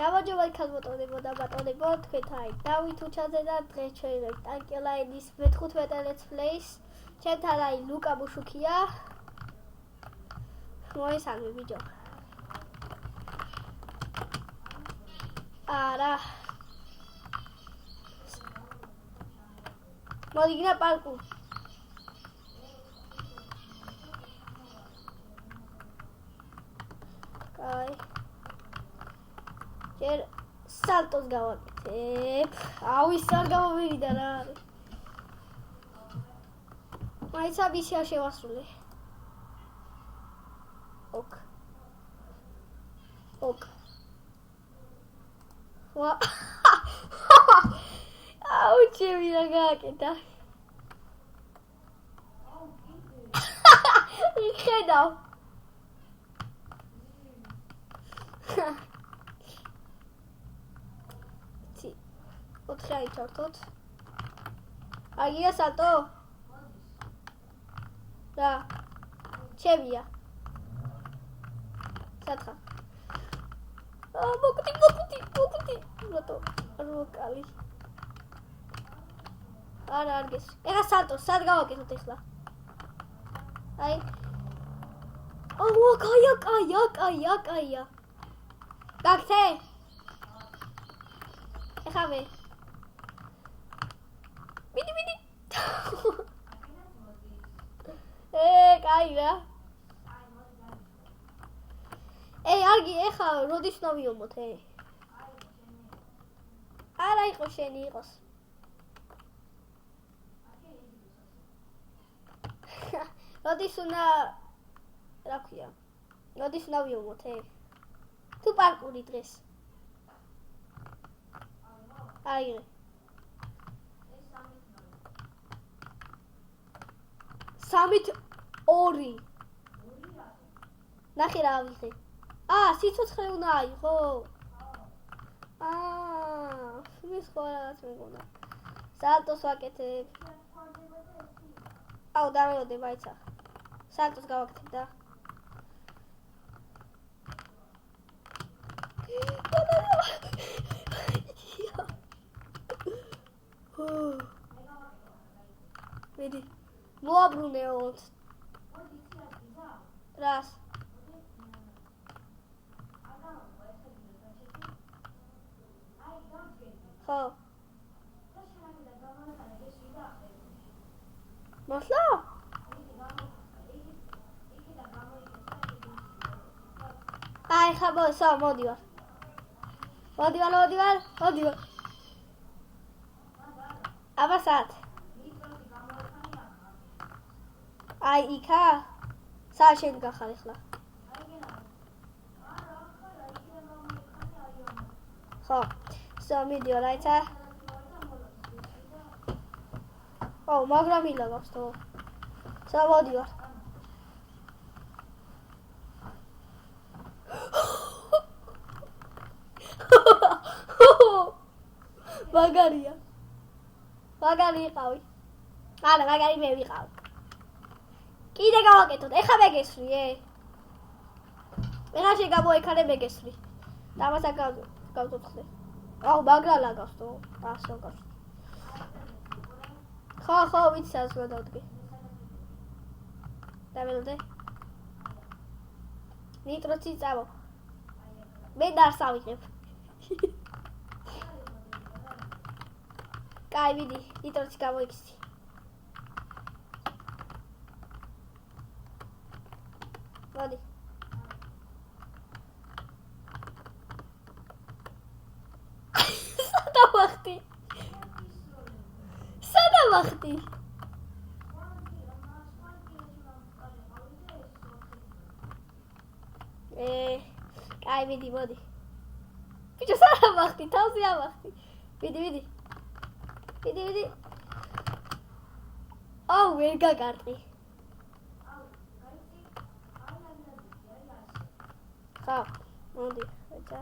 გამარჯობა ქალბატონებო და ბატონებო, თქვენთან აი დავით უჩაძე და დღეს ჩვენ ტანკელაინის მე-15 let's play-ს. ჩვენთან აი ლუკა ბუშუქია. მოესალმე ბიჭო. არა. მოდიგნა პარკურ. აი ჯერ სალტოს გავაკეთებ. ის არ გამოვირიდა რა არის. მაინც ამისი არ შევასრულე. ოკ. ვა. ჩემი რა გააკეთა. ხედავ. ოთხი აიჩართოთ. აგია სალტო. რა. ჩემია. სათხა. მოკტი. რატო? როკალი. არა არ გეს. ეხა სალტო, სად გავაკეთოთ ეხლა? აი. კაია. გაქცე? ეხა მე. მიდი. კაი რა. არგი ეხა როდის ნავიომოთ არა იყო შენი იყოს როდის უნდა რა ქვია როდის ნავიომოთ თუ პარკური დღეს აი 3-2 ნახე რა ვიხე სიცოცხლე უნდა აიღო მის ხო რაღაც მეგონა სალტოს ვაკეთებ დაველოდე მაიცა სალტოს გავაკეთებ და მიდი მოაბრუნეოთ რას ხო მოსლა აი ხაბოსა მოდივარ აბასად აი იქა საშენ გახარ ახლა ხო მიდიო რაიცა მაგრამ ილაგავს თო მოდივარ მაგარი იყავი არა მაგარი მე ვიყავ კიდე გავაკეთოთ ეხა მეგესვრი ეხა შეგამოექანე მეგესვრი და ამას გავწოცხლე მაგრა ლაგავს თო ასო გავს ხო ვიცი ასე დავდგე დაველოდე ნიტროცი წავო მე დასავიღებ კაი მიდი ნიტროცი გამოიქცი მოდი ვახტი კაი მიდი მოდი ბიჭო სადა ვახტი თავზე ავახტი მიდი ვერ გაკარტყი ხო მოდი ხეჭა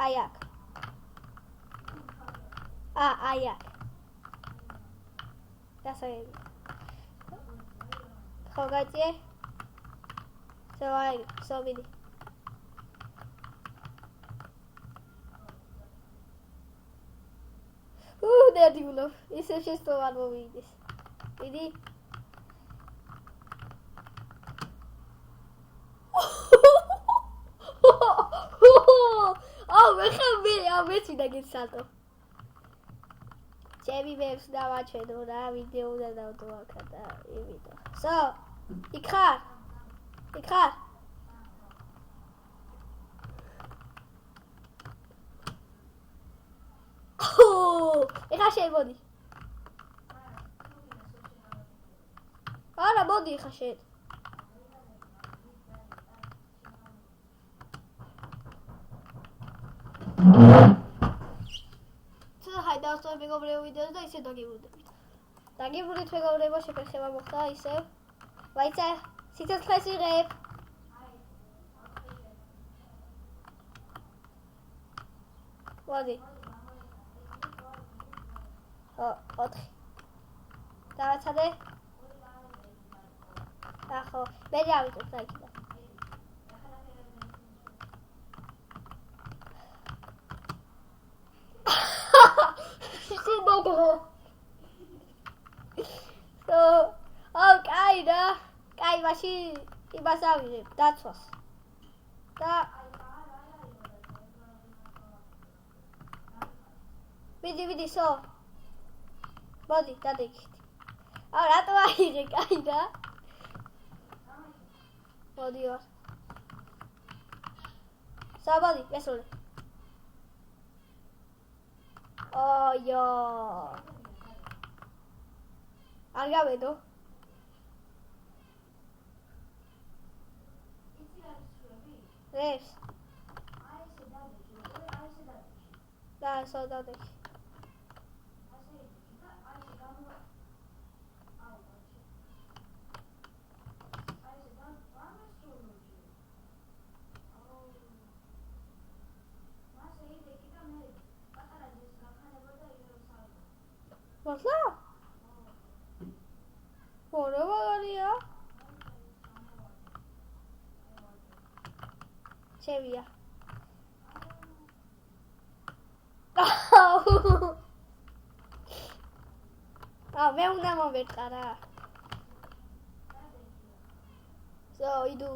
აი აქ აი აქ დასაები ხო გაიწიე ვიდი უნდა ადიულობ. ისევ შეცდომ არ მოვიდეს. დიდი. მეც ვიდა გიცალტო. ჩემი მეებს დავაჩვენო რა ვიდეო უნდა დავდო აქა და იმითო. სო, იქ ხარ? ეხა შემოდი. არა, მოდი ეხა შენ. დავსწრებ მეგობრებო ვიდეოს და ისე დაგიბრუნდებით. დაგიბრუნდით მეგობრებო, შეფერხება მოხდა ისევ. ვაიცა, სიცოცხლეს ვიღებ. მოდი. 4. დავაცადე. ახო, მე დავიწევ საიქიდან. კაი, მაშინ იმას ავიღებ, დაცვას. და ვიდი, სო. მოდი, დადეგით. რატო აიღე, კაი და. მოდი ვარ. საბოდი, გესულე. ოიო. არ გავედო. რეს. და სოდადექი. მართლა? რა ვარია? შევია. მე უნდა მოვეწყარა. So, idu.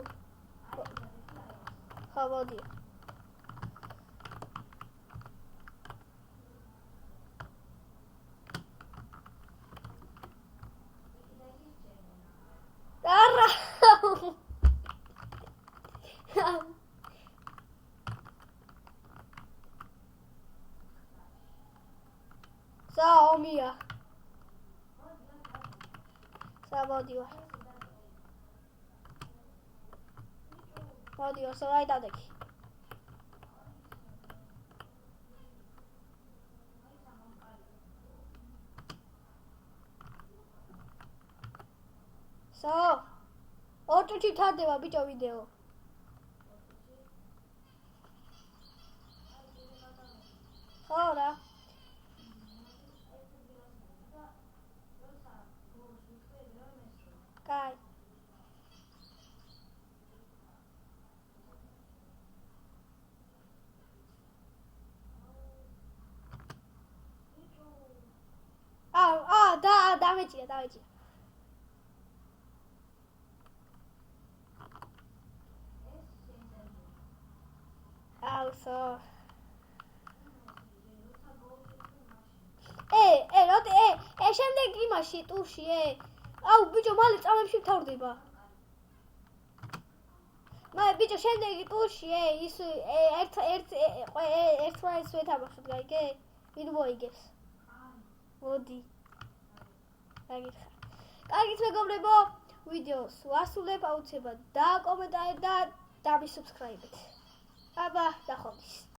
How about you? So, Mia. Sabodio. Sabodio, so I did it. So, auto chita deva bicho video. Ora. Kai. Давайте. Also. შემდეგ იმაში ტურში, ბიჭო, მალე წამებში ვთავრდება. ბიჭო, შემდეგი ტურში, ის ერთმანეთს ვეთამაშოთ, გაიგე? ვინ მოიგებს? მოდი. გაგიხარ. კარგით მეგობრებო, ვიდეოს ვასრულებ, აუცილებლად დააკომენტარეთ და დამისუბსქრაიბეთ. აბა, დახონის.